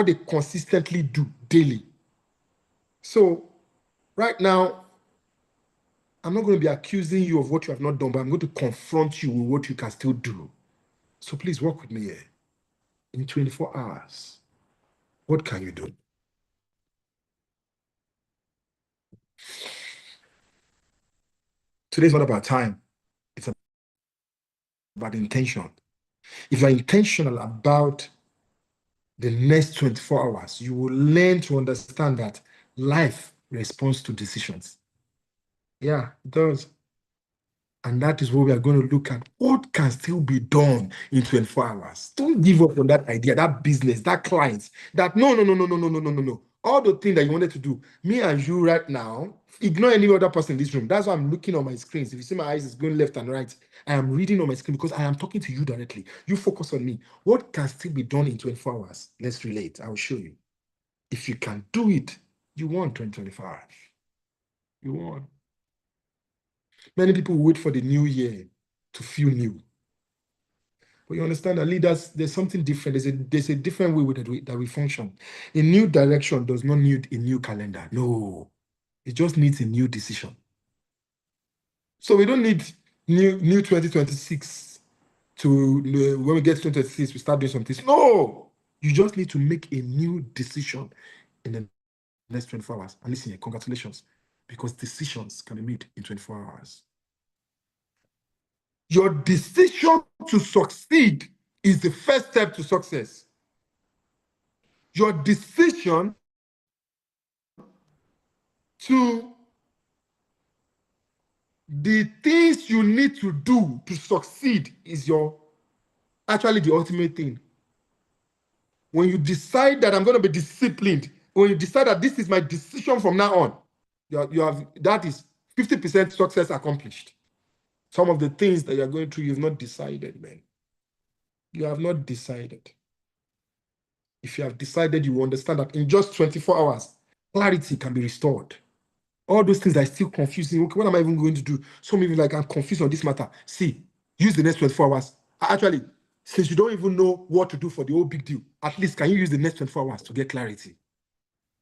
they consistently do daily. So right now, I'm not going to be accusing you of what you have not done, but I'm going to confront you with what you can still do. So please work with me here. In 24 hours, what can you do? Today's not about time. It's about intention. If you're intentional about the next 24 hours, you will learn to understand that life responds to decisions. Yeah, it does. And that is what we are going to look at. What can still be done in 24 hours? Don't give up on that idea, that business, that client, that no. All the things that you wanted to do, me and you right now, ignore any other person in this room. That's why I'm looking on my screens. If you see my eyes is going left and right, I am reading on my screen because I am talking to you directly. You focus on me. What can still be done in 24 hours? Let's relate. I will show you. If you can do it, you won 2025. You won. Many people wait for the new year to feel new. But you understand that leaders, there's something different. There's a different way that we function. A new direction does not need a new calendar. No, it just needs a new decision. So we don't need new 2026 to when we get to 2026, we start doing something. No, you just need to make a new decision in the next 24 hours. And listen here, congratulations, because decisions can be made in 24 hours. Your decision to succeed is the first step to success. Your decision to the things you need to do to succeed is actually the ultimate thing. When you decide that I'm going to be disciplined, when you decide that this is my decision from now on, that is 50% success accomplished. Some of the things that you're going through, you've not decided, man. You have not decided. If you have decided, you will understand that in just 24 hours, clarity can be restored. All those things are still confusing. Okay, what am I even going to do? Some people like, I'm confused on this matter. See, use the next 24 hours. Actually, since you don't even know what to do for the whole big deal, at least can you use the next 24 hours to get clarity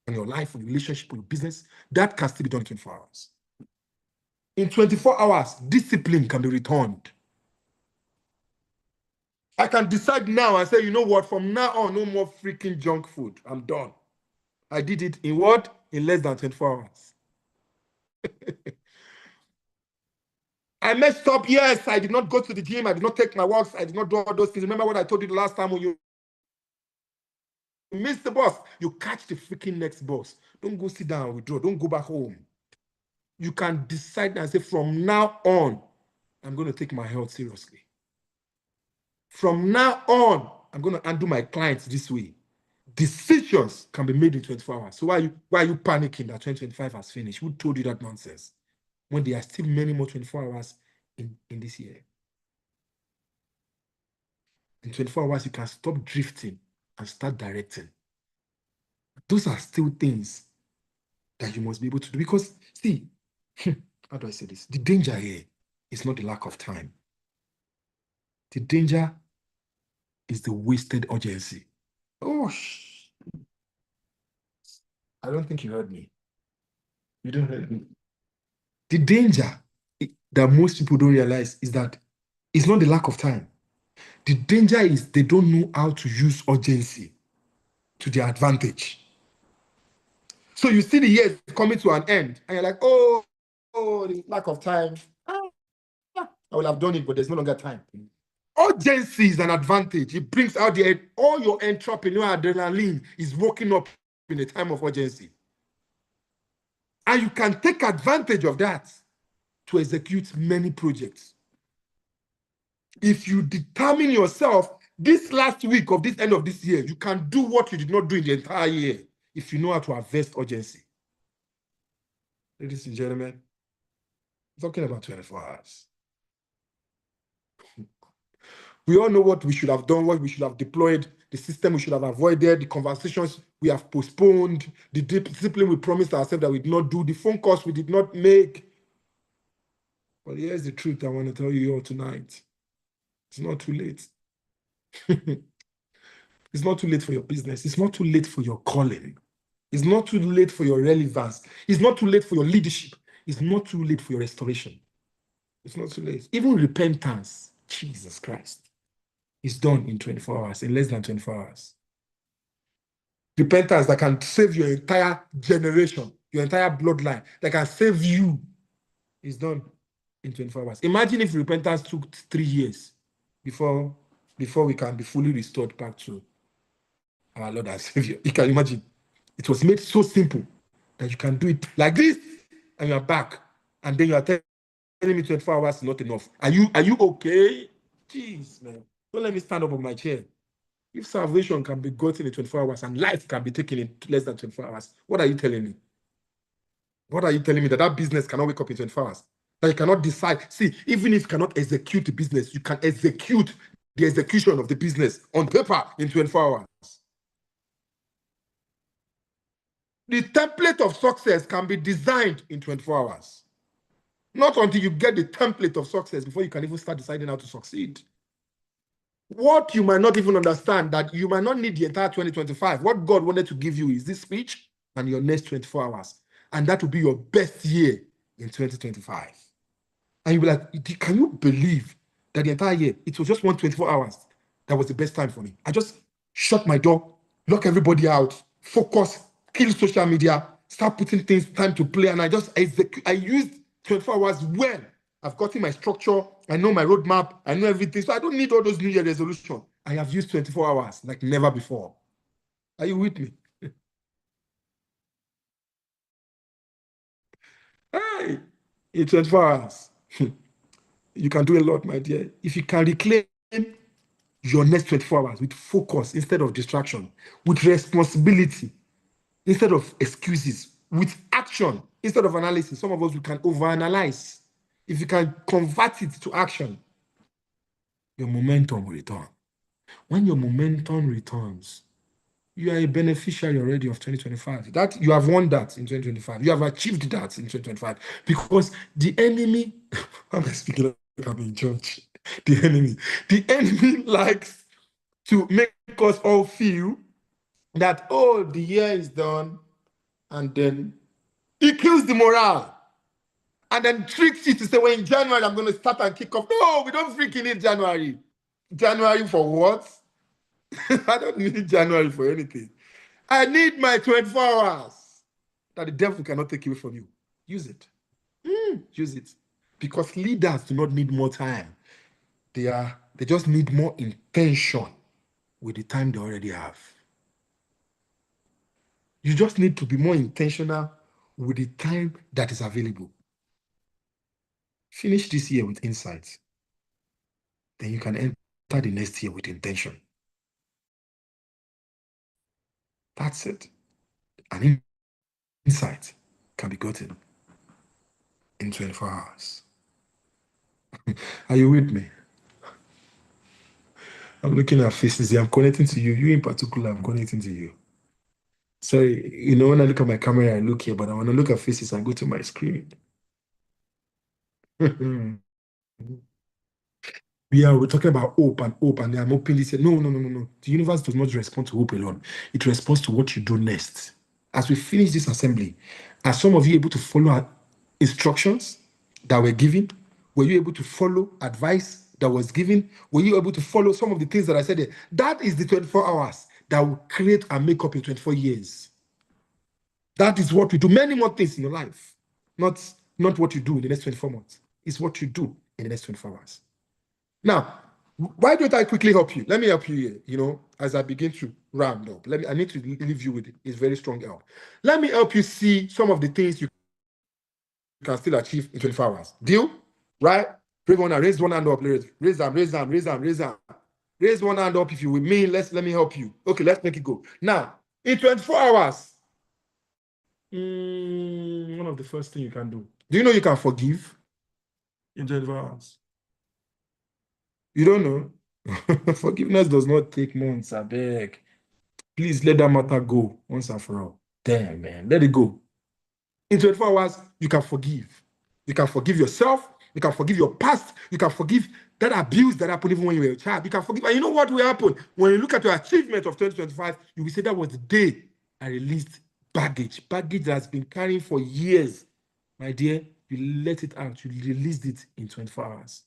on your life, on your relationship, on your business? That can still be done in 24 hours. In 24 hours, discipline can be returned. I can decide now and say, you know what, from now on, no more freaking junk food. I'm done. I did it in what? In less than 24 hours. I messed up. Yes, I did not go to the gym. I did not take my walks. I did not do all those things. Remember what I told you the last time when you miss the bus? You catch the freaking next bus. Don't go sit down and withdraw. Don't go back home. You can decide and say, from now on, I'm going to take my health seriously. From now on, I'm going to handle my clients this way. Decisions can be made in 24 hours. So why are you panicking that 2025 has finished? Who told you that nonsense? When there are still many more 24 hours in this year. In 24 hours, you can stop drifting and start directing. Those are still things that you must be able to do. Because, see, how do I say this? The danger here is not the lack of time. The danger is the wasted urgency. Oh, I don't think you heard me. You don't hear me. The danger that most people don't realize is that it's not the lack of time. The danger is they don't know how to use urgency to their advantage. So you see the year coming to an end, and you're like, oh, the lack of time. I will have done it, but there's no longer time. Urgency is an advantage. It brings out all your entrepreneurial adrenaline is woken up in a time of urgency. And you can take advantage of that to execute many projects. If you determine yourself this last week of this end of this year, you can do what you did not do in the entire year if you know how to harvest urgency. Ladies and gentlemen, I'm talking about 24 hours. We all know what we should have done, what we should have deployed, the system we should have avoided, the conversations we have postponed, the discipline we promised ourselves that we did not do, the phone calls we did not make. But here's the truth I want to tell you all tonight. It's not too late. It's not too late for your business. It's not too late for your calling. It's not too late for your relevance. It's not too late for your leadership. It's not too late for your restoration. It's not too late. Even repentance, Jesus Christ, is done in 24 hours, in less than 24 hours. Repentance that can save your entire generation, your entire bloodline, that can save you, is done in 24 hours. Imagine if repentance took 3 years before we can be fully restored back to our Lord and Savior. You can imagine. It was made so simple that you can do it like this, and you're back. And then you are telling me 24 hours is not enough. Are you okay? Jeez, man. Don't let me stand up on my chair. If salvation can be gotten in 24 hours and life can be taken in less than 24 hours, what are you telling me? What are you telling me? That business cannot wake up in 24 hours? That you cannot decide? See, even if you cannot execute the business, you can execute the execution of the business on paper in 24 hours. The template of success can be designed in 24 hours. Not until you get the template of success before you can even start deciding how to succeed. What you might not even understand, that you might not need the entire 2025. What God wanted to give you is this speech and your next 24 hours. And that will be your best year in 2025. And you'll be like, can you believe that the entire year, it was just 124 hours that was the best time for me? I just shut my door, lock everybody out, focus, kill social media, start putting things time to play, and I just execute. I used 24 hours well. I've gotten my structure, I know my roadmap, I know everything. So I don't need all those New Year resolutions. I have used 24 hours like never before. Are you with me? Hey, in 24 hours, you can do a lot, my dear. If you can reclaim your next 24 hours with focus instead of distraction, with responsibility instead of excuses, with action instead of analysis. Some of us, we can overanalyze. If you can convert it to action, your momentum will return. When your momentum returns, you are a beneficiary already of 2025. That you have won that in 2025. You have achieved that in 2025 because the enemy, I'm speaking like I'm in church. The enemy likes to make us all feel that, oh, the year is done, and then he kills the morale and then tricks you to say, well, in January, I'm going to start and kick off. No, we don't freaking need January. January for what? I don't need January for anything. I need my 24 hours that the devil cannot take away from you. Use it. Use it. Because leaders do not need more time. They just need more intention with the time they already have. You just need to be more intentional with the time that is available. Finish this year with insight. Then you can enter the next year with intention. That's it. An insight can be gotten in 24 hours. Are you with me? I'm looking at faces here. I'm connecting to you. You in particular, I'm connecting to you. Sorry, when I look at my camera, I look here, but I want to look at faces and go to my screen. We're talking about hope, and I'm openly saying, no. The universe does not respond to hope alone. It responds to what you do next. As we finish this assembly, are some of you able to follow our instructions that were given? Were you able to follow advice that was given? Were you able to follow some of the things that I said there? That is the 24 hours that will create and make up in 24 years. That is what we do. Many more things in your life. Not what you do in the next 24 months. It's what you do in the next 24 hours. Now, why don't I quickly help you? Let me help you here, as I begin to round up. I need to leave you with it. It's very strong help. Let me help you see some of the things you can still achieve in 24 hours. Deal? Right? Raise one hand up. Raise them. Raise one hand up if you with me. Let me help you. Okay, let's make it go. Now, in 24 hours, one of the first things you can do. Do you know you can forgive in 24 hours? You don't know? Forgiveness does not take months, I beg. Please let that matter go once and for all. Damn, man. Let it go. In 24 hours, you can forgive. You can forgive yourself. You can forgive your past. You can forgive that abuse that happened even when you were a child. You can forgive. And you know what will happen? When you look at your achievement of 2025, you will say that was the day I released baggage that has been carrying for years. My dear, you let it out. You released it in 24 hours.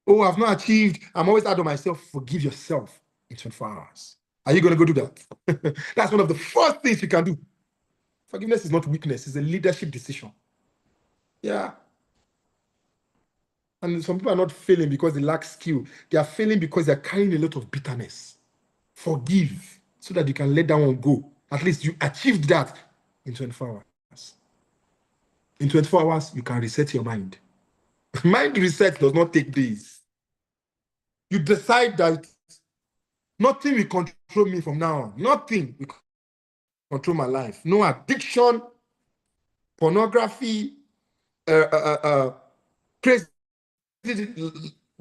Oh, I've not achieved. I'm always hard on myself. Forgive yourself in 24 hours. Are you going to go do that? That's one of the first things you can do. Forgiveness is not weakness. It's a leadership decision. Yeah. And some people are not failing because they lack skill. They are failing because they're carrying a lot of bitterness. Forgive so that you can let that one go. At least you achieved that in 24 hours. In 24 hours, you can reset your mind. Mind reset does not take days. You decide that nothing will control me from now on. Nothing will control my life. No addiction, pornography, crazy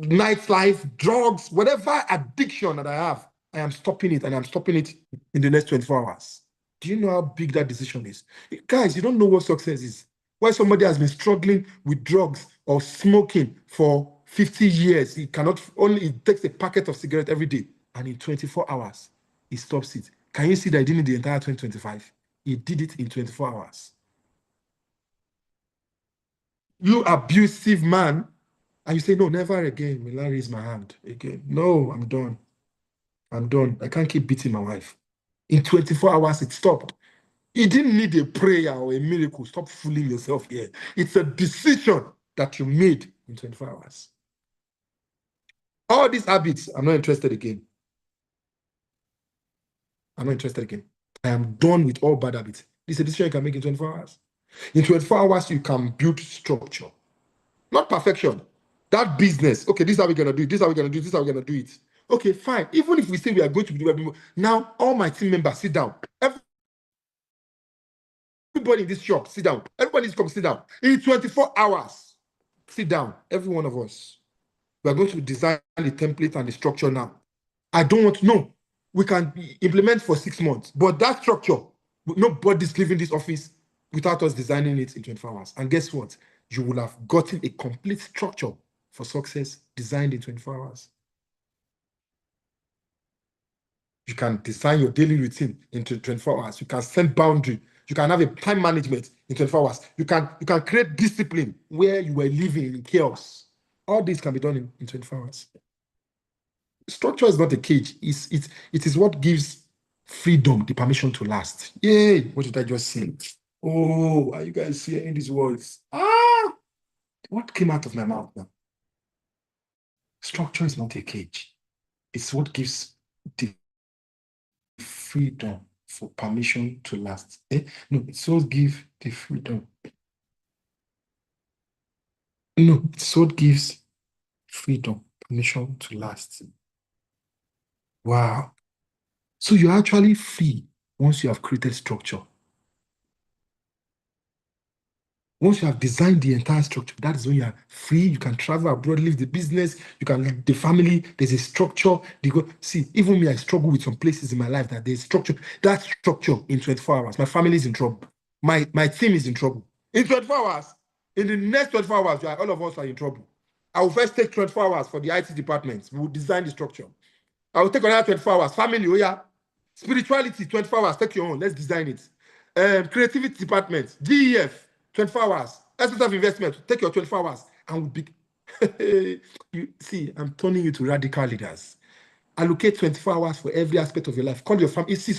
nightlife, drugs, whatever addiction that I have, I am stopping it, and I'm stopping it in the next 24 hours. Do you know how big that decision is? Guys, you don't know what success is. Why somebody has been struggling with drugs or smoking for 50 years, he takes a packet of cigarettes every day, and in 24 hours, he stops it. Can you see that he didn't the entire 2025? He did it in 24 hours. You abusive man, and you say, no, never again will I raise my hand again. No, I'm done. I'm done. I can't keep beating my wife. In 24 hours, it stopped. You didn't need a prayer or a miracle. Stop fooling yourself here. It's a decision that you made in 24 hours. All these habits, I'm not interested again. I'm not interested again. I am done with all bad habits. This is a decision you can make in 24 hours. In 24 hours, you can build structure. Not perfection. That business, okay, this is how we're going to do it. This is how we're going to do it. This is how we're going to do it. Okay, fine. Even if we say we are going to do it, now all my team members sit down. Everybody in this shop, sit down. Everybody needs to come sit down. In 24 hours, sit down. Every one of us. We are going to design the template and the structure now. I don't want to know. We can implement for 6 months, but that structure, nobody's leaving this office without us designing it in 24 hours. And guess what? You will have gotten a complete structure for success designed in 24 hours. You can design your daily routine into 24 hours. You can set boundary. You can have a time management in 24 hours. You can create discipline where you were living in chaos. All this can be done in 24 hours. Structure is not a cage. It is what gives freedom the permission to last. Yay! What did I just say? Oh, are you guys hearing these words? What came out of my mouth now? Structure is not a cage. It's what gives the freedom for permission to last. No, it's what gives the freedom. No, it's what gives freedom, permission to last. Wow. So you're actually free once you have created structure. Once you have designed the entire structure, that is when you are free. You can travel abroad, live the business. You can live the family. There's a structure. See, even me, I struggle with some places in my life that there's structure. That structure in 24 hours, my family is in trouble. My team is in trouble. In 24 hours, in the next 24 hours, all of us are in trouble. I will first take 24 hours for the IT department. We will design the structure. I will take another 24 hours. Family, oh yeah. Spirituality, 24 hours. Take your own. Let's design it. Creativity department, DEF. 24 hours. Aspect of investment, take your 24 hours and we'll be. You see, I'm turning you to radical leaders. Allocate 24 hours for every aspect of your life. Call your family. See,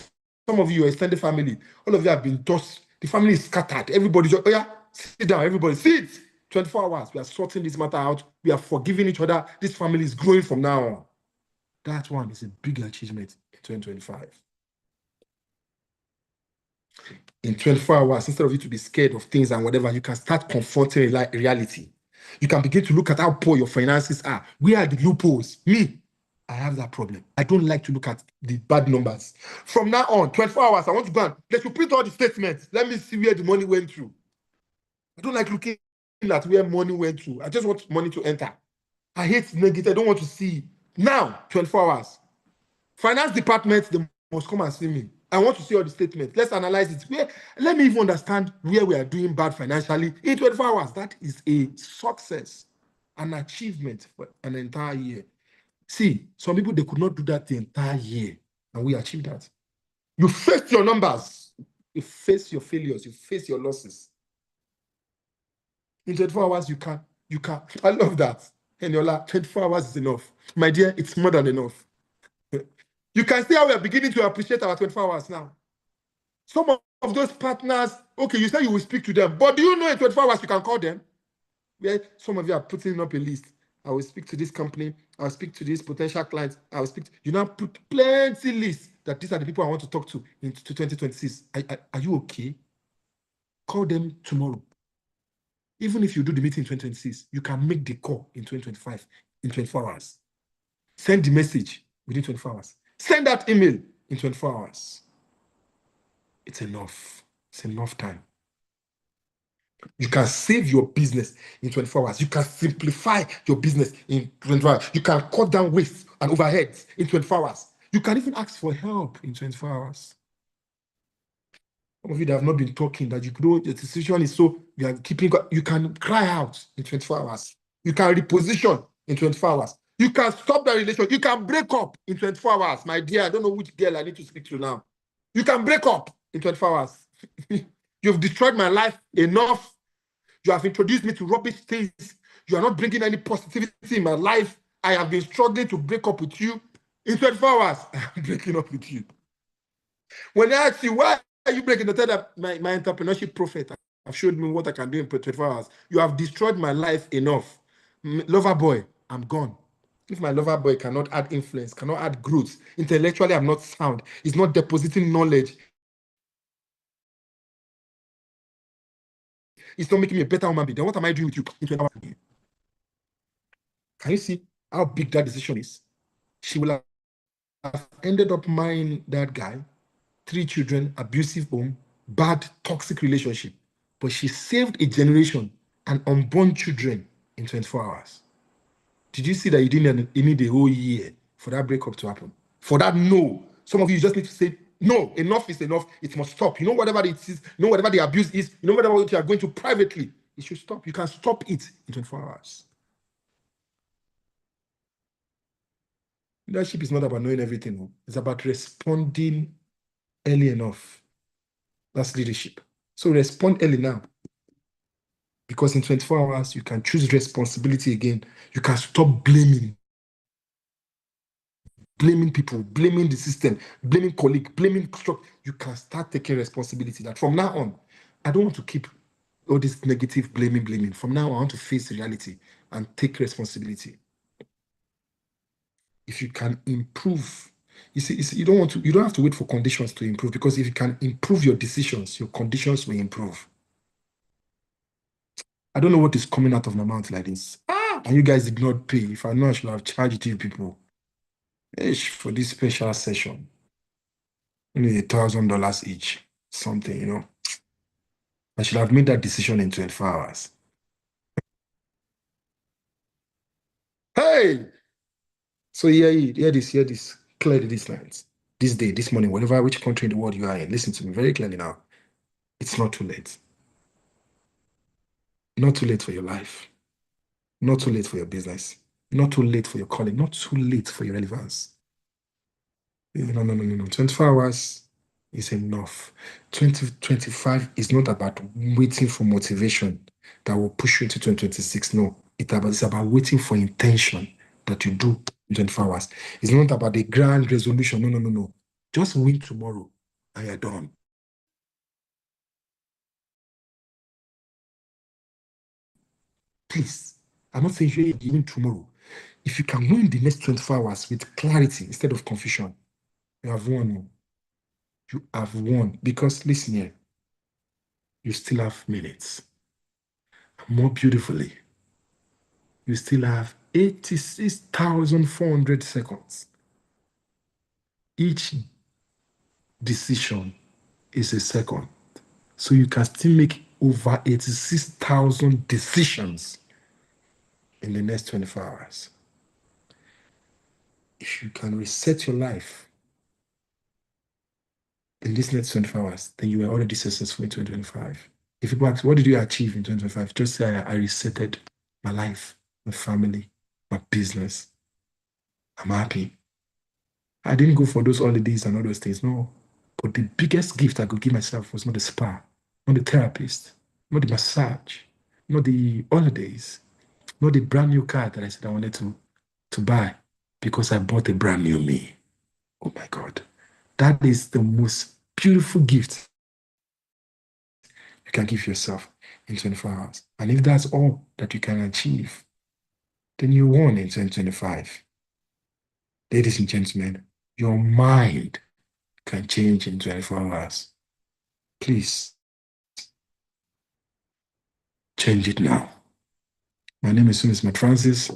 some of you, your extended family, all of you have been tossed. The family is scattered. Everybody just, oh yeah, sit down. Everybody, sit. 24 hours. We are sorting this matter out. We are forgiving each other. This family is growing from now on. That one is a big achievement in 2025. In 24 hours, instead of you to be scared of things and whatever, you can start confronting reality. You can begin to look at how poor your finances are. Where are the loopholes? Me, I have that problem. I don't like to look at the bad numbers. From now on, 24 hours, I want to go and let you print all the statements. Let me see where the money went through. I don't like looking at where money went through. I just want money to enter. I hate negative. I don't want to see. Now, 24 hours. Finance department, they must come and see me. I want to see all the statements. Let's analyze it. Let me even understand where we are doing bad financially in 24 hours. That is a success, an achievement for an entire year. See, some people, they could not do that the entire year, and we achieved that. You face your numbers, you face your failures, you face your losses. In 24 hours, you can. I love that. Eniola, 24 hours is enough. My dear, it's more than enough. You can see how we are beginning to appreciate our 24 hours now. Some of those partners, okay, you say you will speak to them, but do you know in 24 hours you can call them? Where some of you are putting up a list. I will speak to this company, I'll speak to these potential clients, I will speak to, you now put plenty lists that these are the people I want to talk to into 2026. Are you okay? Call them tomorrow. Even if you do the meeting in 2026, you can make the call in 2025 in 24 hours. Send the message within 24 hours. Send that email in 24 hours. It's enough. It's enough time. You can save your business in 24 hours. You can simplify your business in 24 hours. You can cut down waste and overheads in 24 hours. You can even ask for help in 24 hours. Some of you that have not been talking, that you know the situation is so, you are keeping, you can cry out in 24 hours. You can reposition in 24 hours. You can stop the relationship. You can break up in 24 hours. My dear, I don't know which girl I need to speak to now. You can break up in 24 hours. You've destroyed my life enough. You have introduced me to rubbish things. You are not bringing any positivity in my life. I have been struggling to break up with you. In 24 hours, I'm breaking up with you. When I ask you, why are you breaking? I tell that my entrepreneurship prophet have showed me what I can do in 24 hours. You have destroyed my life enough. Lover boy, I'm gone. If my lover boy cannot add influence, cannot add growth, intellectually I'm not sound, he's not depositing knowledge, it's not making me a better woman being, then what am I doing with you in 24 hours? Can you see how big that decision is? She will have ended up marrying that guy, 3 children, abusive home, bad, toxic relationship. But she saved a generation and unborn children in 24 hours. Did you see that you need a whole year for that breakup to happen? For that, no. Some of you just need to say, no, enough is enough. It must stop. You know, whatever it is, you know, whatever the abuse is, you know, whatever you are going to privately, it should stop. You can stop it in 24 hours. Leadership is not about knowing everything. It's about responding early enough. That's leadership. So respond early now. Because in 24 hours, you can choose responsibility again. You can stop blaming people, blaming the system, blaming colleague, blaming structure. You can start taking responsibility. That from now on, I don't want to keep all this negative blaming. From now on, I want to face reality and take responsibility. If you can improve, you see, you don't have to wait for conditions to improve, because if you can improve your decisions, your conditions will improve. I don't know what is coming out of my mouth like this. And you guys did not pay. If I know, I should have charged you people. For this special session. Only $1,000 each. Something, you know. I should have made that decision in 24 hours. Hey! So hear this. Clearly these lines. This day, this morning, whatever which country in the world you are in, listen to me very clearly now. It's not too late. Not too late for your life. Not too late for your business. Not too late for your calling. Not too late for your relevance. No. 24 hours is enough. 2025 is not about waiting for motivation that will push you into 2026. No, it's about waiting for intention that you do in 24 hours. It's not about the grand resolution. No. Just win tomorrow and you're done. Please, I'm not saying you win tomorrow. If you can win the next 24 hours with clarity instead of confusion, you have won. You have won. Because listen here, you still have minutes. More beautifully, you still have 86,400 seconds. Each decision is a second. So you can still make over 86,000 decisions in the next 24 hours. If you can reset your life in this next 24 hours, then you were already successful in 2025. If people ask, what did you achieve in 2025? Just say, I resetted my life, my family, my business. I'm happy. I didn't go for those holidays and all those things, no. But the biggest gift I could give myself was not the spa, not the therapist, not the massage, not the holidays, not the brand new car that I said I wanted to buy because I bought a brand new me. Oh my God. That is the most beautiful gift you can give yourself in 24 hours. And if that's all that you can achieve, then you won in 2025. Ladies and gentlemen, your mind can change in 24 hours. Please change it now. My name is Sunis Francis,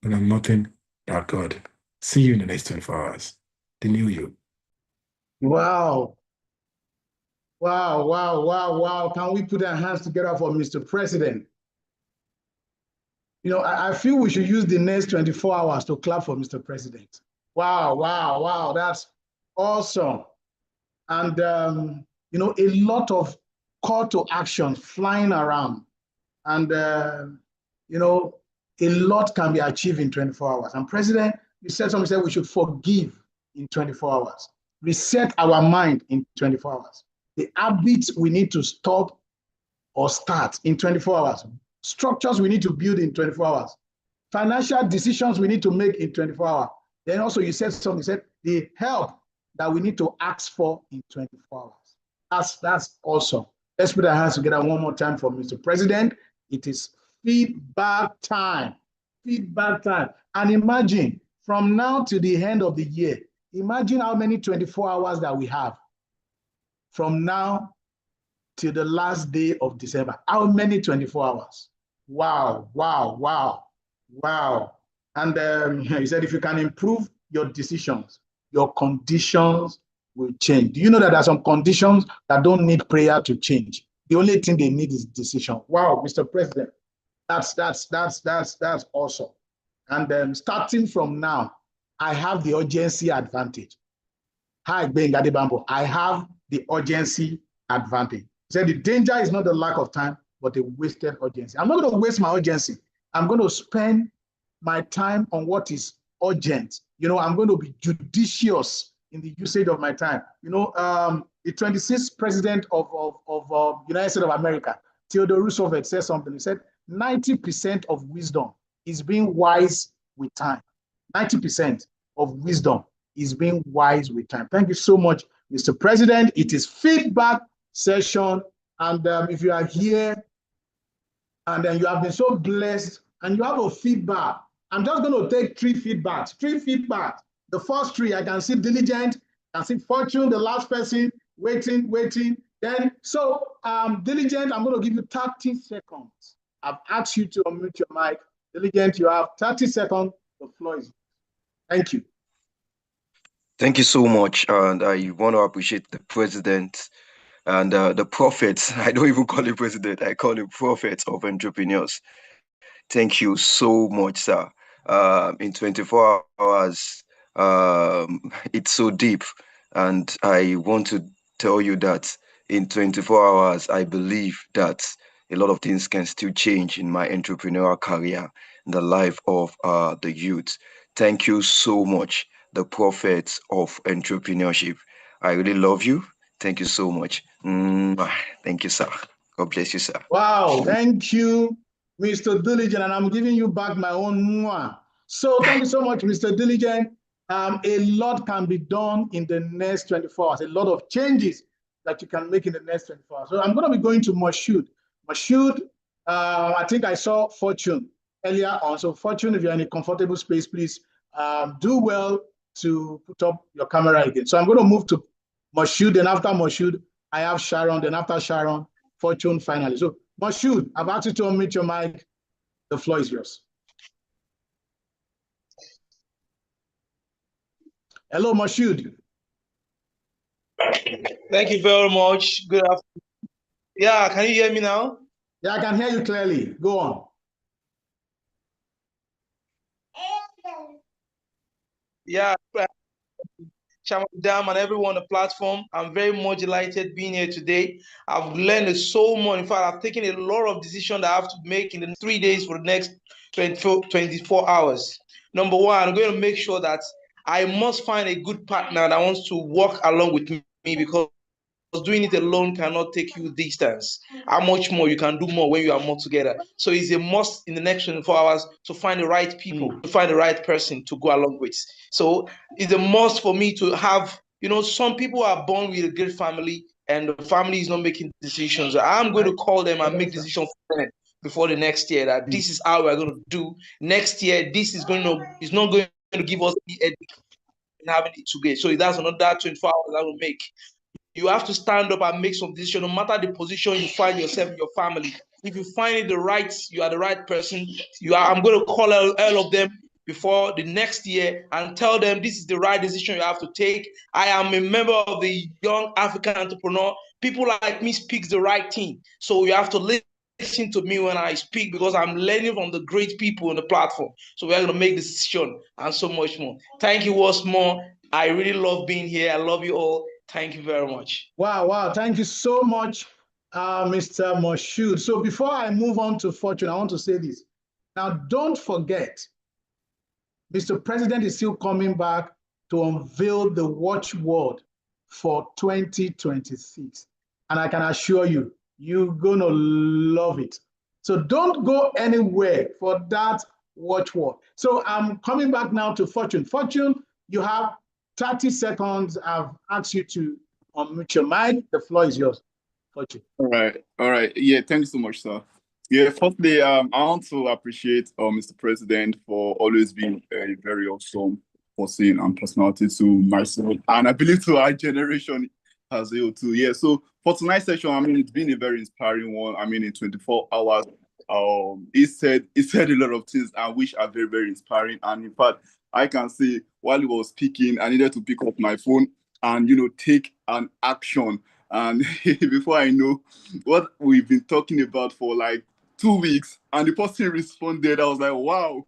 and I'm nothing without God. See you in the next 24 hours. The new you. Wow. Wow, wow, wow, wow. Can we put our hands together for Mr. President? You know, I feel we should use the next 24 hours to clap for Mr. President. Wow, wow, wow. That's awesome. And, you know, a lot of call to action flying around. And, you know, a lot can be achieved in 24 hours. And President, you said something, said we should forgive in 24 hours, reset our mind in 24 hours. The habits we need to stop or start in 24 hours, structures we need to build in 24 hours, financial decisions we need to make in 24 hours. Then also you said something, you said the help that we need to ask for in 24 hours. That's awesome. Let's put our hands together one more time for Mr. President. It is feedback time. Feedback time. And imagine from now to the end of the year, imagine how many 24 hours that we have. From now till the last day of December. How many 24 hours? Wow, wow, wow, wow. And he said, if you can improve your decisions, your conditions will change. Do you know that there are some conditions that don't need prayer to change? The only thing they need is decision. Wow, Mr. President, that's awesome. And starting from now, I have the urgency advantage. Hi, Ben Gadebambo. I have the urgency advantage. He said the danger is not the lack of time, but a wasted urgency. I'm not going to waste my urgency. I'm going to spend my time on what is urgent. You know, I'm going to be judicious in the usage of my time. You know, the 26th president of United States of America, Theodore Roosevelt, said something. He said 90% of wisdom is being wise with time. 90% of wisdom is being wise with time. Thank you so much, Mr. President. It is feedback session. And if you are here and then you have been so blessed and you have a feedback, I'm just going to take three feedbacks. The first three, I can see diligent, I can see fortune, the last person, waiting. Then, so diligent, I'm going to give you 30 seconds. I've asked you to unmute your mic. Diligent, you have 30 seconds. The floor is yours. Thank you. Thank you so much. And I want to appreciate the president and the prophets. I don't even call him president, I call him prophets of entrepreneurs. Thank you so much, sir. In 24 hours, it's so deep. And I want to tell you that in 24 hours, I believe that a lot of things can still change in my entrepreneurial career, in the life of the youth. Thank you so much, the prophets of entrepreneurship. I really love you. Thank you so much. Thank you, sir. God bless you, sir. Wow, thank you, Mr. Diligent, and I'm giving you back my own mwah. So thank you so much, Mr. Diligent. A lot can be done in the next 24 hours, a lot of changes that you can make in the next 24 hours. So I'm going to be going to Moshood. Moshood, I think I saw Fortune earlier on. So Fortune, if you're in a comfortable space, please do well to put up your camera again. So I'm going to move to Moshood, then after Moshood, I have Sharon, then after Sharon, Fortune finally. So Moshood, I've asked you to unmute your mic. The floor is yours. Hello, Moshood. Thank you very much. Good afternoon. Yeah, can you hear me now? Yeah, I can hear you clearly. Go on. Yeah. Chairman Dam, and everyone on the platform. I'm very much delighted being here today. I've learned so much. In fact, I've taken a lot of decisions that I have to make in the 3 days for the next 24 hours. Number one, I'm going to make sure that I must find a good partner that wants to work along with me, because doing it alone cannot take you distance. How much more you can do more when you are more together. So it's a must in the next 24 hours to find the right people, to find the right person to go along with. So it's a must for me to have, some people are born with a great family and the family is not making decisions. I'm going to call them and make decisions for them before the next year, that this is how we're going to do. Next year, this is not going to give us the headache in having it together. So that's another 24 hours I will make. You have to stand up and make some decision, no matter the position you find yourself in your family. If you find it you are the right person. I'm going to call all of them before the next year and tell them this is the right decision you have to take. I am a member of the Young African Entrepreneur. People like me speaks the right thing. So you have to listen to me when I speak, because I'm learning from the great people on the platform. So we're going to make this decision and so much more. Thank you once more. I really love being here. I love you all. Thank you very much. Wow, wow. Thank you so much, Mr. Moshood. So before I move on to Fortune, I want to say this. Now, don't forget, Mr. President is still coming back to unveil the watchword for 2026. And I can assure you, you're going to love it. So don't go anywhere for that watchword. So I'm coming back now to Fortune. Fortune, you have 30 seconds. I've asked you to unmute your mic. The floor is yours, Fortune. All right. Yeah, thanks so much, sir. Yeah, firstly, I want to appreciate Mr. President for always being a very awesome person and personality to myself, and I believe to our generation as well too. Yeah, so for tonight's session, I mean, it's been a very inspiring one. I mean, in 24 hours, he said a lot of things which are very, very inspiring. And in fact, I can say while he was speaking, I needed to pick up my phone and take an action. And before I know what we've been talking about for like 2 weeks, and the person responded, I was like, wow.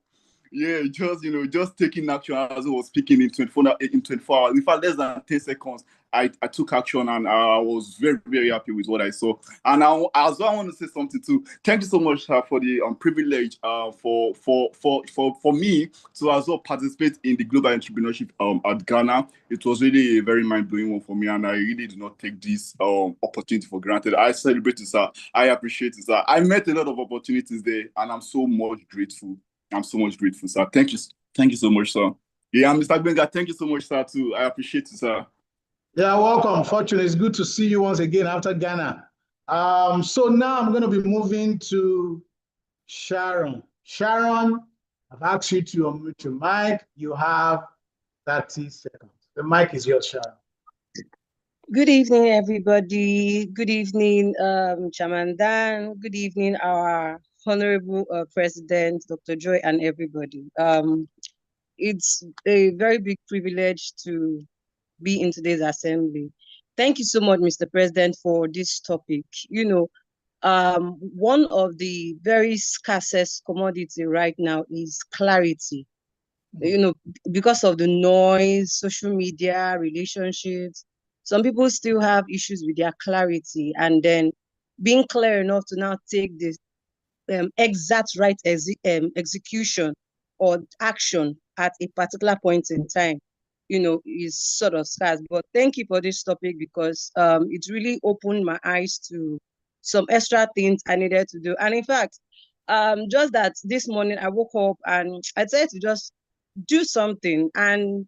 Yeah, just taking action as I was speaking in 24 hours. In fact, less than 10 seconds, I took action, and I was very, very happy with what I saw. And I want to say something too. Thank you so much for the privilege for me to as well participate in the global entrepreneurship at Ghana. It was really a very mind-blowing one for me, and I really do not take this opportunity for granted. I celebrate it, sir. I appreciate it, sir. I met a lot of opportunities there, and I'm so much grateful. I'm so much grateful, sir. Thank you so much, sir. Yeah, Mr. Benga, thank you so much, sir, too. I appreciate it, sir. Yeah, welcome. Fortune, it's good to see you once again after Ghana. So now I'm going to be moving to Sharon. Sharon, I've asked you to unmute your mic. You have 30 seconds. The mic is yours, Sharon. Good evening, everybody. Good evening, Chairman Dan. Good evening, our Honorable President, Dr. Joy, and everybody. It's a very big privilege to be in today's assembly. Thank you so much, Mr. President, for this topic. One of the very scarcest commodity right now is clarity. Because of the noise, social media, relationships, some people still have issues with their clarity, and then being clear enough to now take this exact right execution or action at a particular point in time, is sort of scarce. But thank you for this topic, because it really opened my eyes to some extra things I needed to do. And in fact, just that this morning I woke up and I decided to just do something, and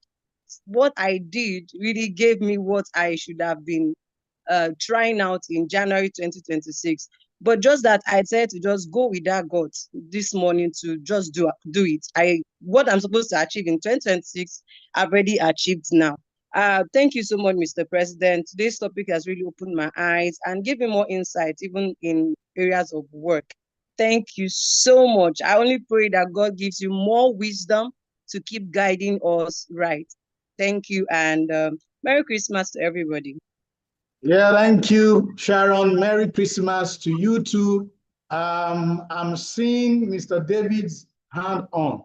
what I did really gave me what I should have been trying out in January 2026. But just that I decided to just go with that gut this morning to just do it. What I'm supposed to achieve in 2026, I've already achieved now. Thank you so much, Mr. President. Today's topic has really opened my eyes and given me more insight, even in areas of work. Thank you so much. I only pray that God gives you more wisdom to keep guiding us right. Thank you, and Merry Christmas to everybody. Yeah, thank you, Sharon. Merry Christmas to you too. I'm seeing Mr. David's hand on.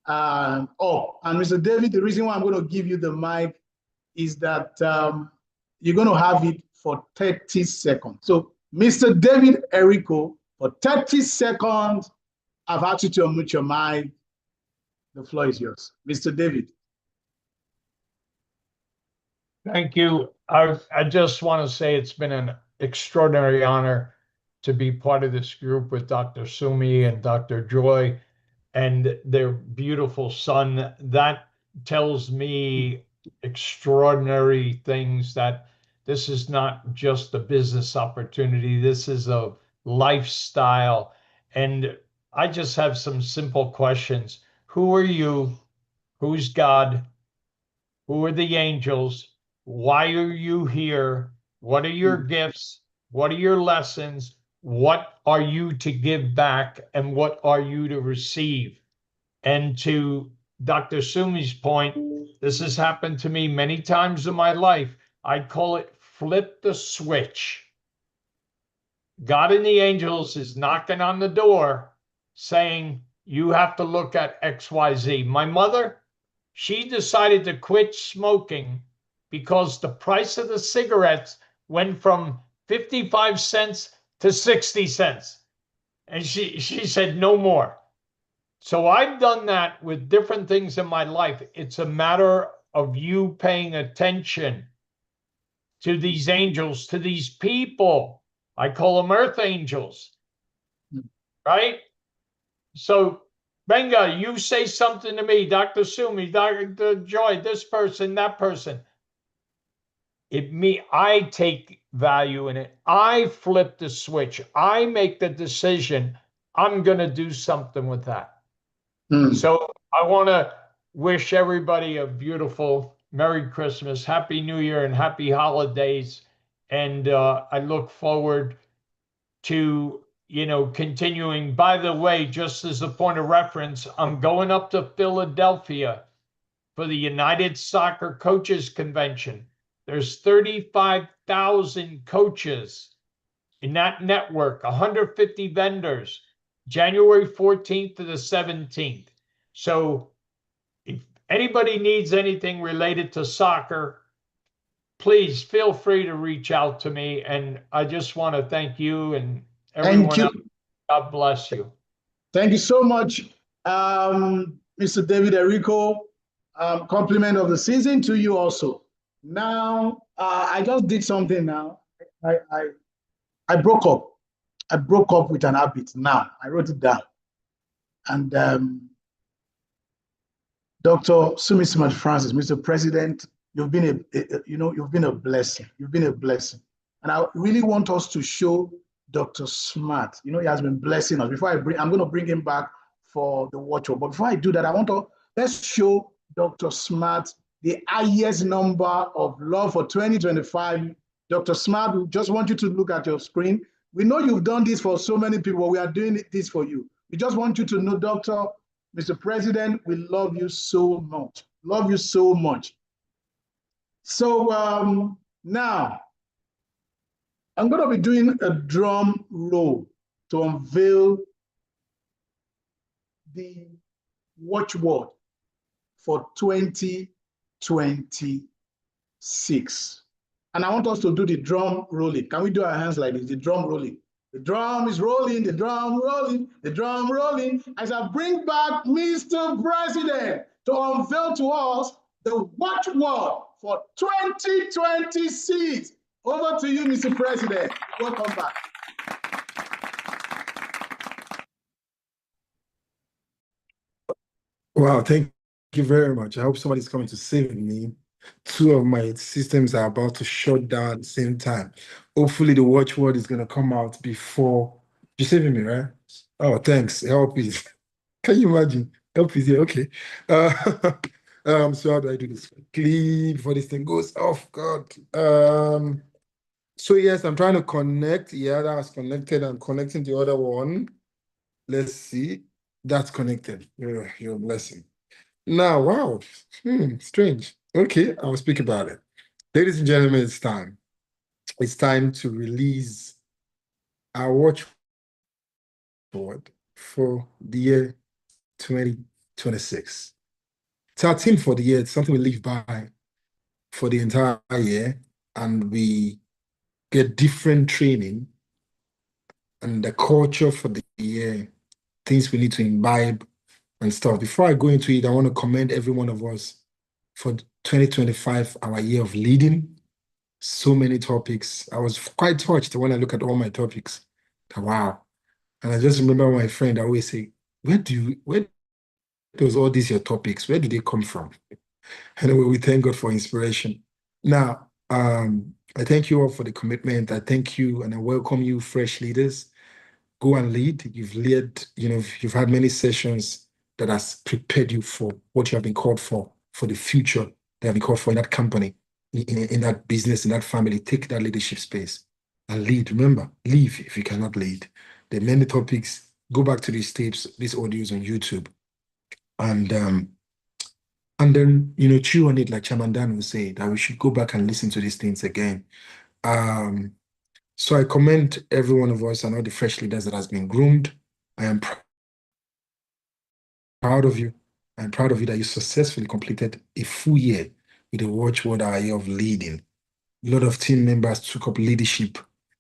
And Mr. David, the reason why I'm going to give you the mic is that you're going to have it for 30 seconds. So, Mr. David Errico, for 30 seconds, I've asked you to unmute your mic. The floor is yours. Mr. David. Thank you. I just want to say it's been an extraordinary honor to be part of this group with Dr. Sumi and Dr. Joy and their beautiful son. That tells me extraordinary things, that this is not just a business opportunity. This is a lifestyle. And I just have some simple questions. Who are you? Who's God? Who are the angels? Why are you here? What are your gifts? What are your lessons? What are you to give back? And what are you to receive? And to Dr. Sumi's point, this has happened to me many times in my life. I call it flip the switch. God and the angels is knocking on the door saying, you have to look at XYZ. My mother, she decided to quit smoking because the price of the cigarettes went from 55 cents to 60 cents. And she said, no more. So I've done that with different things in my life. It's a matter of you paying attention to these angels, to these people. I call them earth angels, right? So, Benga, you say something to me, Dr. Sumi, Dr. Joy, this person, that person. I take value in it. I flip the switch. I make the decision. I'm going to do something with that. So I want to wish everybody a beautiful Merry Christmas, Happy New Year, and Happy Holidays. And I look forward to, continuing. By the way, just as a point of reference, I'm going up to Philadelphia for the United Soccer Coaches Convention. There's 35,000 coaches in that network, 150 vendors, January 14th to the 17th. So if anybody needs anything related to soccer, please feel free to reach out to me. And I just want to thank you and everyone else. God bless you. Thank you so much, Mr. David Errico. Compliment of the season to you also. Now, I just did something now. I broke up. I broke up with an habit now. I wrote it down. And Dr. Sumi Francis, Mr. President, you've been you've been a blessing. You've been a blessing. And I really want us to show Dr. Smart. He has been blessing us. I'm going to bring him back for the watchword. But before I do that, let's show Dr. Smart the highest number of love for 2025. Dr. Smart, we just want you to look at your screen. We know you've done this for so many people. We are doing this for you. We just want you to know, Mr. President, we love you so much. Love you so much. So now, I'm going to be doing a drum roll to unveil the watchword for 2026. And I want us to do the drum rolling. Can we do our hands like this? The drum rolling. The drum is rolling, the drum rolling, the drum rolling. As I bring back Mr. President to unveil to us the watchword for 2026. Over to you, Mr. President. Welcome back. Wow, thank you very much. I hope somebody's coming to save me. Two of my systems are about to shut down at the same time. Hopefully the watchword is going to come out before. You're saving me, right? Oh, thanks. Help is. Can you imagine? Help is here. Okay. So how do I do this quickly before this thing goes off? God. So yes, I'm trying to connect. Yeah, that's connected. I'm connecting the other one. Let's see. That's connected. You're a blessing. Now, wow. Strange. Okay, I'll speak about it. Ladies and gentlemen, it's time. It's time to release our watchword for the year 2026. It's our theme for the year. It's something we live by. for the entire year, and we get different training and the culture for the year, things we need to imbibe and stuff. Before I go into it, I want to commend every one of us for 2025, our year of leading. So many topics. I was quite touched when I look at all my topics. Wow. And I just remember my friend, I always say, where does all these your topics, where do they come from? Anyway, we thank God for inspiration. Now, I thank you all for the commitment. I thank you and I welcome you, fresh leaders. Go and lead. You've led, you've had many sessions that has prepared you for what you have been called for the future that have been called for in that company, in that business, in that family. Take that leadership space and lead. Remember, leave if you cannot lead. There are many topics. Go back to these tapes, these audios on YouTube, and then chew on it, like Chairman Dan will say, that we should go back and listen to these things again. So I commend every one of us and all the fresh leaders that has been groomed. I am proud of you. I'm proud of you that you successfully completed a full year with a watchword our year of leading. A lot of team members took up leadership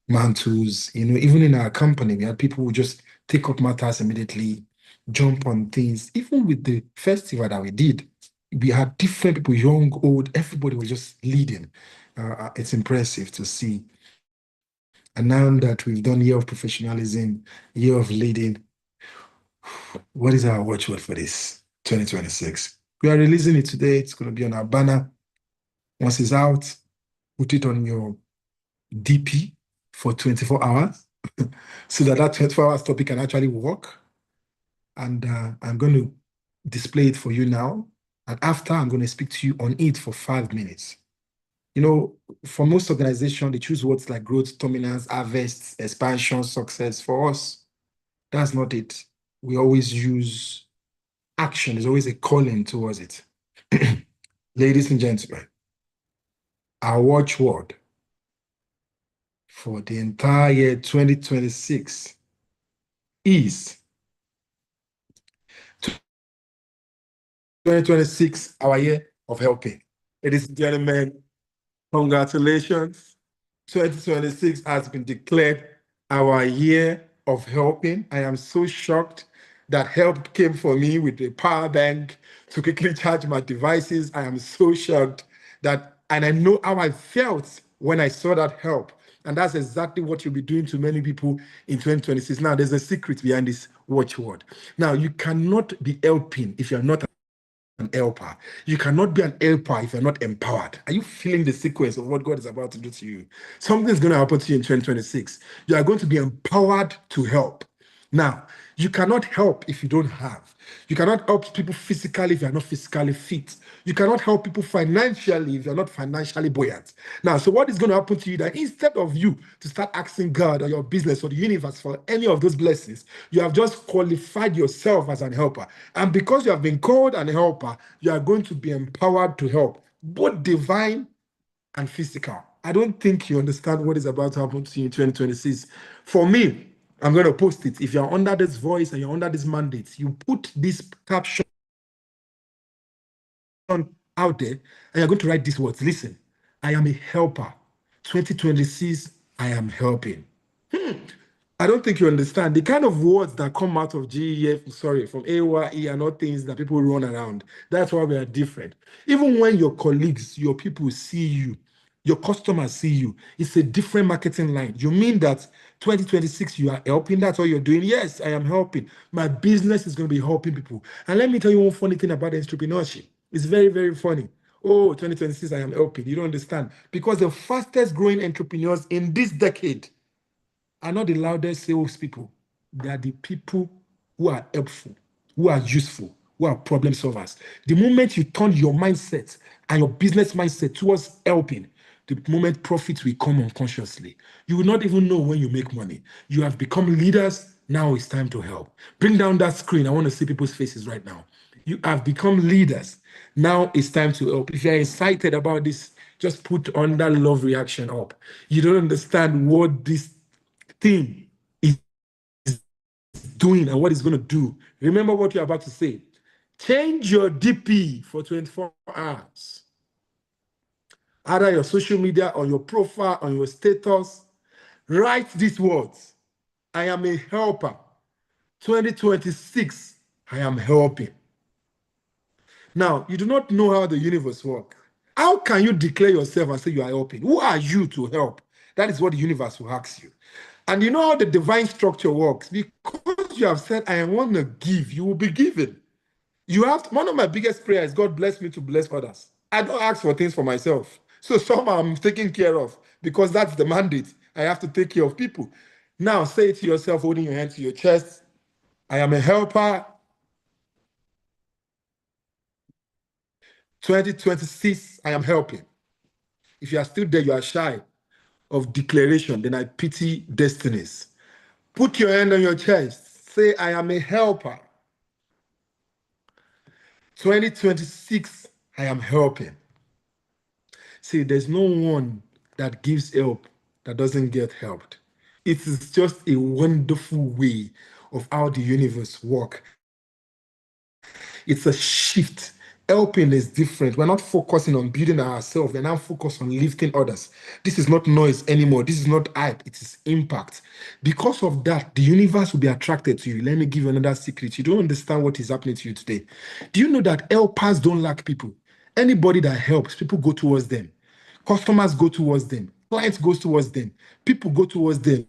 mantles. Even in our company, we had people who just take up matters immediately, jump on things. Even with the festival that we did, we had different people, young, old, everybody was just leading. It's impressive to see. And now that we've done year of professionalism, year of leading, what is our watchword for this 2026? We are releasing it today. It's going to be on our banner. Once it's out, put it on your DP for 24 hours so that 24 hours topic can actually work. And I'm going to display it for you now. And after, I'm going to speak to you on it for 5 minutes. For most organizations, they choose words like growth, dominance, harvest, expansion, success. For us, that's not it. We always use action. There's always a calling towards it. Ladies and gentlemen, our watchword for the entire year 2026 is 2026, our year of helping. Ladies and gentlemen, congratulations. 2026 has been declared our year of helping. I am so shocked that help came for me with a power bank to quickly charge my devices. I am so shocked and I know how I felt when I saw that help. And that's exactly what you'll be doing to many people in 2026. Now, there's a secret behind this watchword. Now, you cannot be helping if you're not an helper. You cannot be an helper if you're not empowered. Are you feeling the sequence of what God is about to do to you? Something's going to happen to you in 2026. You are going to be empowered to help. Now, you cannot help if you don't have. You cannot help people physically if you're not physically fit. You cannot help people financially if you're not financially buoyant. Now, so what is going to happen to you that instead of you to start asking God or your business or the universe for any of those blessings, you have just qualified yourself as an helper. And because you have been called an helper, you are going to be empowered to help, both divine and physical. I don't think you understand what is about to happen to you in 2026. For me, I'm going to post it. If you're under this voice and you're under this mandate, you put this caption out there and you're going to write these words. Listen, I am a helper. 2026, I am helping. I don't think you understand the kind of words that come out of from AYE are not things that people run around. That's why we are different. Even when your colleagues, your people see you, your customers see you, it's a different marketing line. You mean that 2026 you are helping? That's what you're doing? Yes, I am helping. My business is going to be helping people. And let me tell you one funny thing about entrepreneurship. It's very, very funny. Oh, 2026, I am helping. You don't understand. Because the fastest growing entrepreneurs in this decade are not the loudest salespeople. They are the people who are helpful, who are useful, who are problem solvers. The moment you turn your mindset and your business mindset towards helping, the moment profits will come unconsciously. You will not even know when you make money. You have become leaders. Now it's time to help. Bring down that screen. I want to see people's faces right now. You have become leaders. Now it's time to help. If you're excited about this, just put on that love reaction up. You don't understand what this thing is doing and what it's going to do. Remember what you're about to say. Change your DP for 24 hours. either your social media, on your profile, on your status. Write these words. I am a helper. 2026, I am helping. Now, you do not know how the universe works. How can you declare yourself and say you are helping? Who are you to help? That is what the universe will ask you. And you know how the divine structure works. Because you have said, I want to give, you will be given. You have to, one of my biggest prayers is God bless me to bless others. I don't ask for things for myself. So some I'm taking care of because that's the mandate. I have to take care of people. Now say it to yourself, holding your hand to your chest. I am a helper. 2026, I am helping. If you are still there, you are shy of declaration, then I pity destinies. Put your hand on your chest. Say, I am a helper. 2026, I am helping. See, there's no one that gives help that doesn't get helped. It is just a wonderful way of how the universe works. It's a shift. Helping is different. We're not focusing on building ourselves. We're now focused on lifting others. This is not noise anymore. This is not hype. It is impact. Because of that, the universe will be attracted to you. Let me give you another secret. You don't understand what is happening to you today. Do you know that helpers don't lack people? Anybody that helps, people go towards them. Customers go towards them. Clients go towards them. People go towards them.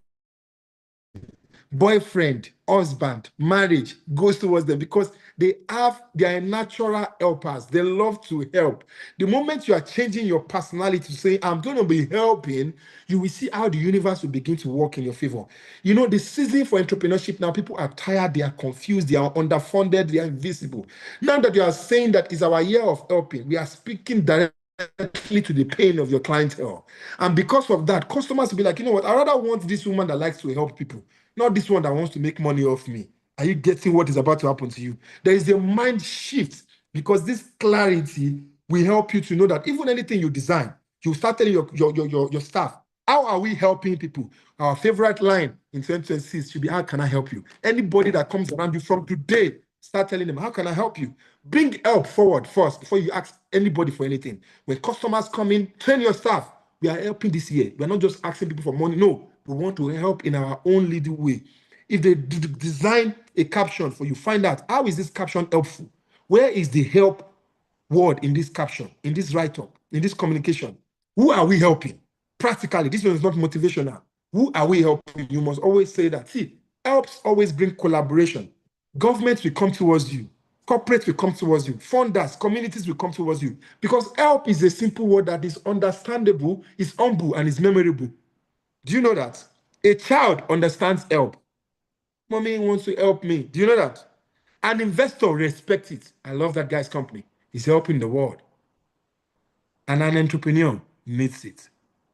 Boyfriend, husband, marriage goes towards them because they are natural helpers. They love to help. The moment you are changing your personality to say, I'm going to be helping, you will see how the universe will begin to work in your favor. You know, the season for entrepreneurship now, people are tired, they are confused, they are underfunded, they are invisible. Now that you are saying that is our year of helping, we are speaking directly to the pain of your clientele. And because of that, customers will be like, you know what, I rather want this woman that likes to help people, not this one that wants to make money off me. Are you getting what is about to happen to you? There is a mind shift because this clarity will help you to know that even anything you design, you start telling your staff, how are we helping people? Our favorite line in 2026 should be, how can I help you? Anybody that comes around you from today, start telling them, how can I help you? Bring help forward first before you ask anybody for anything. When customers come in, train your staff. We are helping this year. We're not just asking people for money. No, we want to help in our own little way. If they design a caption for you, find out, how is this caption helpful? Where is the help word in this caption, in this write-up, in this communication? Who are we helping? Practically, this one is not motivational. Who are we helping? You must always say that. See, helps always bring collaboration. Governments will come towards you. Corporates will come towards you. Funders, communities will come towards you. Because help is a simple word that is understandable, is humble, and is memorable. Do you know that? A child understands help. Mommy wants to help me. Do you know that? An investor respects it. I love that guy's company. He's helping the world. And an entrepreneur needs it.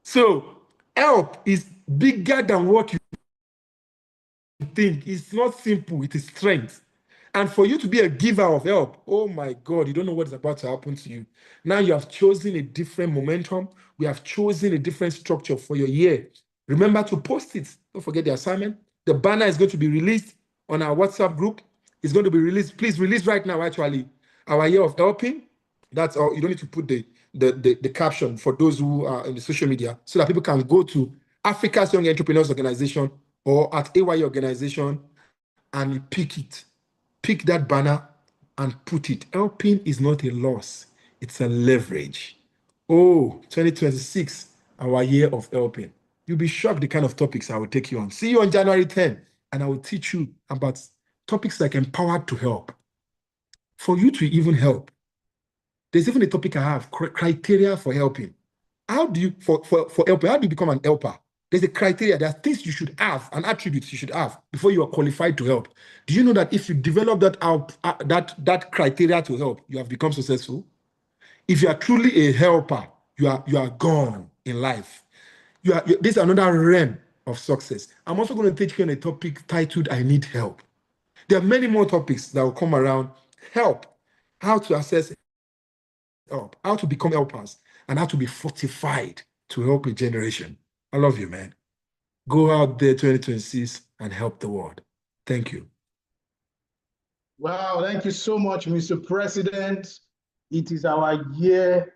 So help is bigger than what you think. It's not simple, it is strength. And for you to be a giver of help, oh my God, you don't know what is about to happen to you. Now you have chosen a different momentum. We have chosen a different structure for your year. Remember to post it. Don't forget the assignment. The banner is going to be released on our WhatsApp group. It's going to be released. Please release right now, actually. Our year of helping. That's all. You don't need to put the caption for those who are in the social media so that people can go to Africa's Young Entrepreneurs Organization or at AY Organization and pick it. Pick that banner and put it. Helping is not a loss. It's a leverage. Oh, 2026, our year of helping. You'll be shocked the kind of topics I will take you on. See you on January 10, and I will teach you about topics like empowered to help. For you to even help, there's even a topic I have, criteria for helping. How do you, for helping, how do you become an helper? There's a criteria, there are things you should have, and attributes you should have before you are qualified to help. Do you know that if you develop that criteria to help, you have become successful? If you are truly a helper, you are gone in life. This is another realm of success. I'm also going to teach you on a topic titled, I Need Help. There are many more topics that will come around. Help, how to access help, how to become helpers, and how to be fortified to help a generation. I love you, man. Go out there 2026 and help the world. Thank you. Wow, thank you so much, Mr. President. It is our year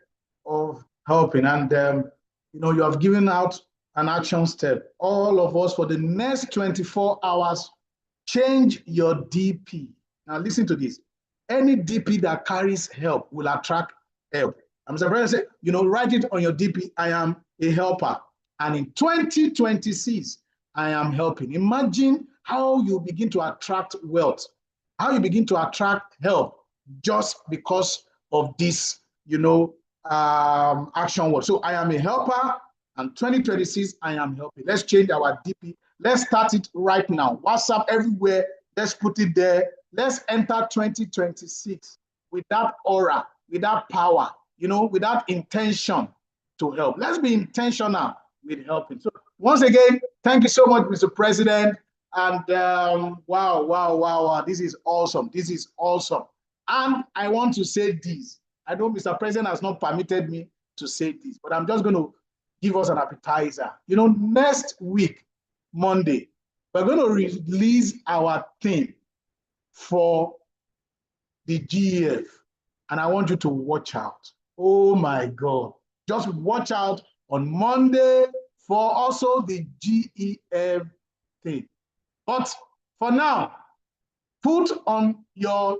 of helping. And, you have given out an action step. All of us for the next 24 hours, change your DP. Now listen to this. Any DP that carries help will attract help. I'm Mr. President, write it on your DP. I am a helper. And in 2026, I am helping. Imagine how you begin to attract wealth, how you begin to attract help just because of this, action word. So I am a helper, and 2026, I am helping. Let's change our DP. Let's start it right now. WhatsApp everywhere. Let's put it there. Let's enter 2026 with that aura, with that power, with that intention to help. Let's be intentional with helping. So once again, thank you so much, Mr. President. And wow. This is awesome. This is awesome. And I want to say this. I know Mr. President has not permitted me to say this, but I'm just going to give us an appetizer. Next week, Monday, we're going to release our theme for the GEF. And I want you to watch out. Oh my God. Just watch out on Monday for also the GEF thing. But for now, put on your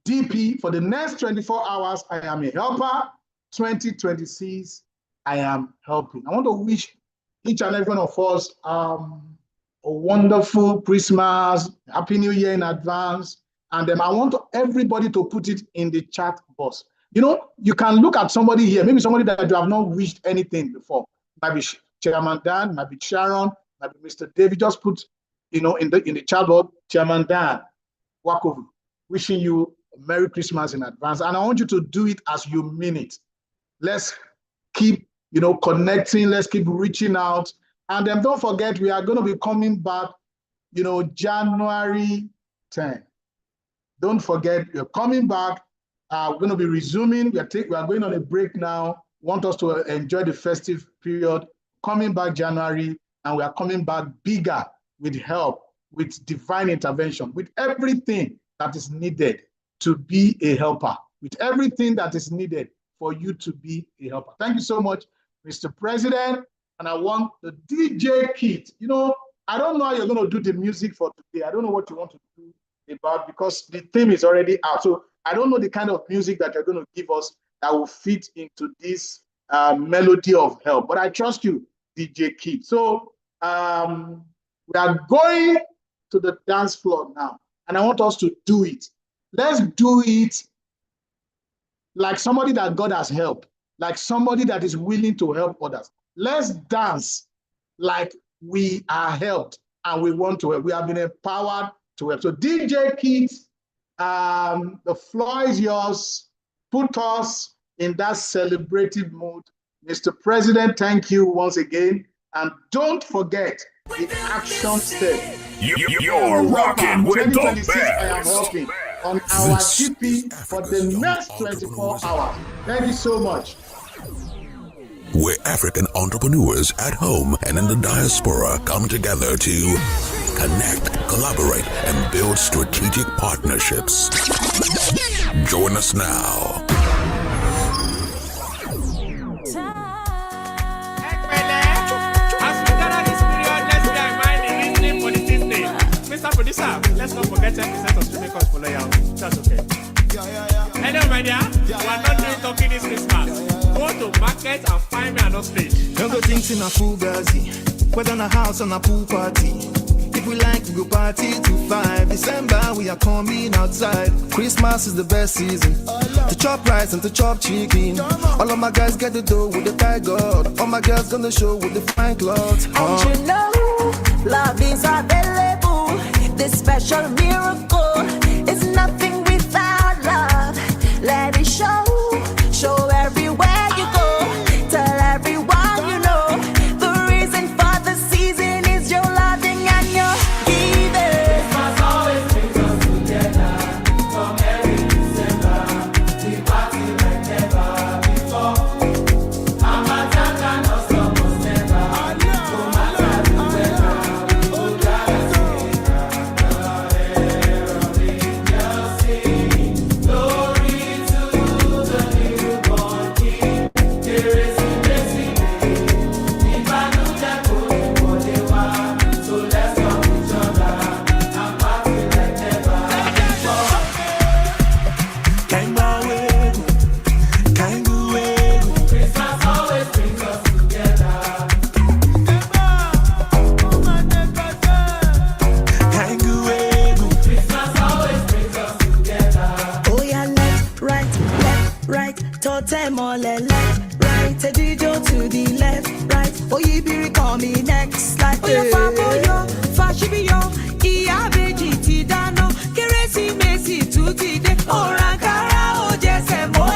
DP for the next 24 hours. I am a helper. 2026, I am helping. I want to wish each and every one of us a wonderful Christmas, Happy New Year in advance. And then I want everybody to put it in the chat box. You can look at somebody here, maybe somebody that you have not wished anything before. Might be Chairman Dan, might be Sharon, might be Mr. David. Just put, in the chat box, Chairman Dan Wakovu, wishing you a Merry Christmas in advance. And I want you to do it as you mean it. Let's keep, connecting. Let's keep reaching out. And then don't forget, we are going to be coming back, January 10. Don't forget, we're coming back. We're going to be resuming. We are going on a break now. Want us to enjoy the festive period. Coming back January, and we are coming back bigger with help, with divine intervention, with everything that is needed to be a helper, with everything that is needed for you to be a helper. Thank you so much, Mr. President. And I want the DJ kit. I don't know how you're going to do the music for today. I don't know what you want to do about, because the theme is already out. So I don't know the kind of music that you're going to give us that will fit into this melody of help. But I trust you, DJ Kid. So we are going to the dance floor now, and I want us to do it. Let's do it like somebody that God has helped, like somebody that is willing to help others. Let's dance like we are helped and we want to help. We have been empowered to help. So DJ Kids, the floor is yours. Put us in that celebrative mood. Mr. President, thank you once again. And don't forget the action step. You're rocking with the best. I am helping on our GP for the next 24 hours. Thank you so much. Where African entrepreneurs at home and in the diaspora come together to connect, collaborate, and build strategic partnerships. Join us now. Mr. Producer, let's not forget 10% of streaming costs for loyalty. That's okay. Hello, my dear. We are not doing talking this Christmas. Go to market and find me an stage. Don't go things in a fugazi. Whether on a house or a pool party. If we like, we go party to 5 December. We are coming outside. Christmas is the best season to chop rice and to chop chicken. All of my guys get the dough with the tiger. All my girls gonna show with the fine clothes. And you know, love is available. This special miracle is nothing without love. Let it show, show everywhere you go. Tell everyone you know. The reason for the season is your loving and your giving. Christmas always brings us together. From every December, we party like never before. I'm a tata, no stop never. No matter the weather, we go dance. bóyá fa bóyá fa ṣíbí yọ ìyá méjì ti dáná kérésìmesì tún ti dé ọ̀ràn kára ó jẹsẹ̀ mọ́.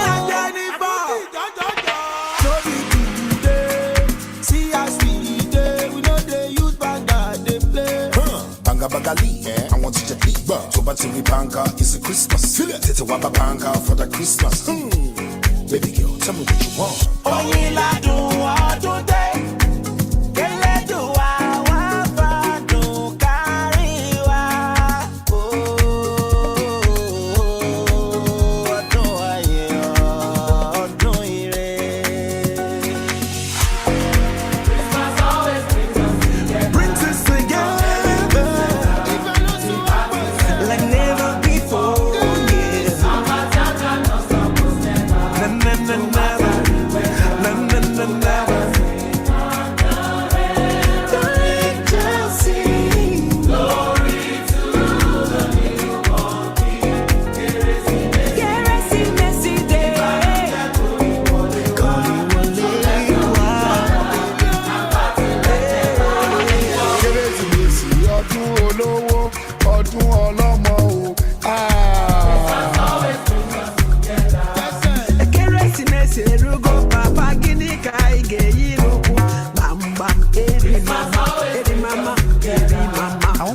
Bagali, I want to just eat, but so but we banker, it's a Christmas. It's a wabba banker for the Christmas. Baby girl, tell me what you want. Oh, you like do all today.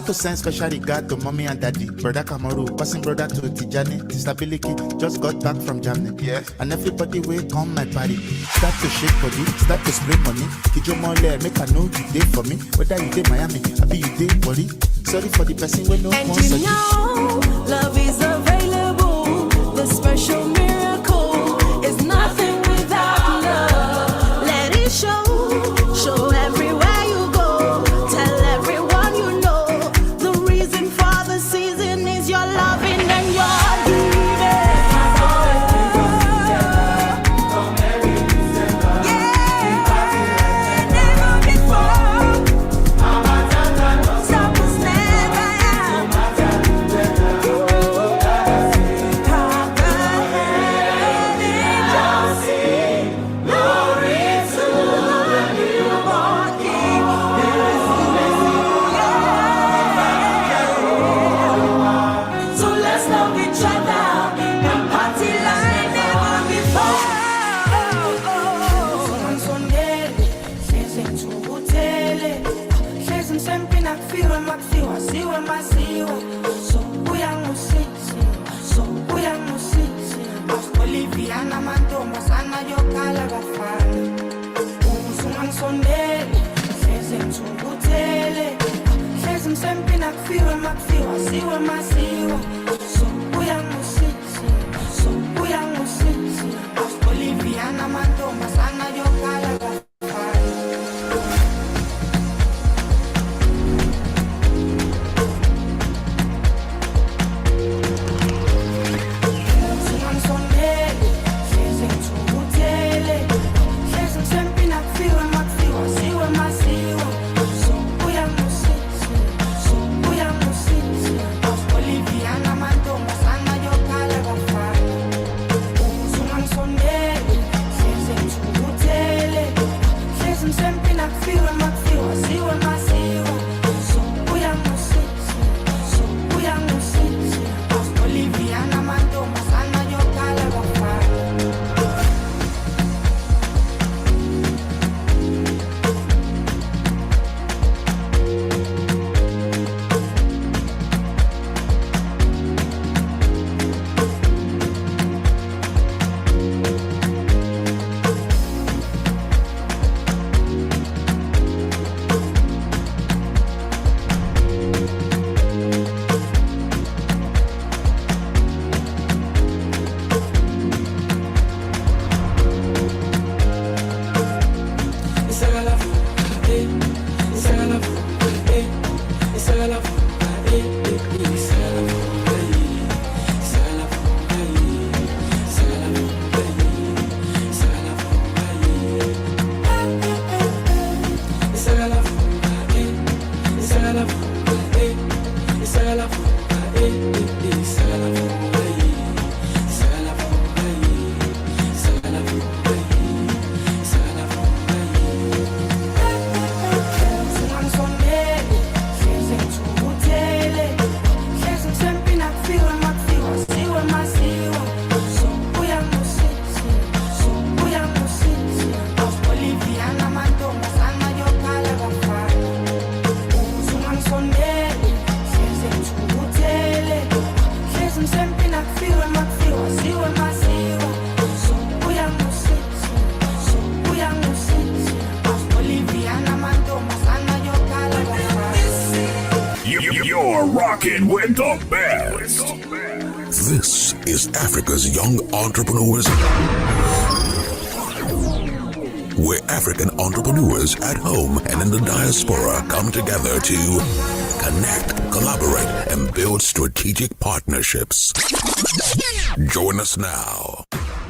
Send special regard to mommy and daddy, brother Kamaru, passing brother to Tijani, stability, just got back from Germany. Yeah. And everybody will come my party. Start to shake body, start to spray money. Kijo mole, make a know you day for me. Whether you day Miami, I be you day worry. Sorry for the person when no one. And you know, love is available. The special miracle is nothing without love. Let it show everywhere. Sonne You're rocking with the best. This is Africa's Young Entrepreneurs, where African entrepreneurs at home and in the diaspora come together to connect, collaborate, and build strategic partnerships. Join us now.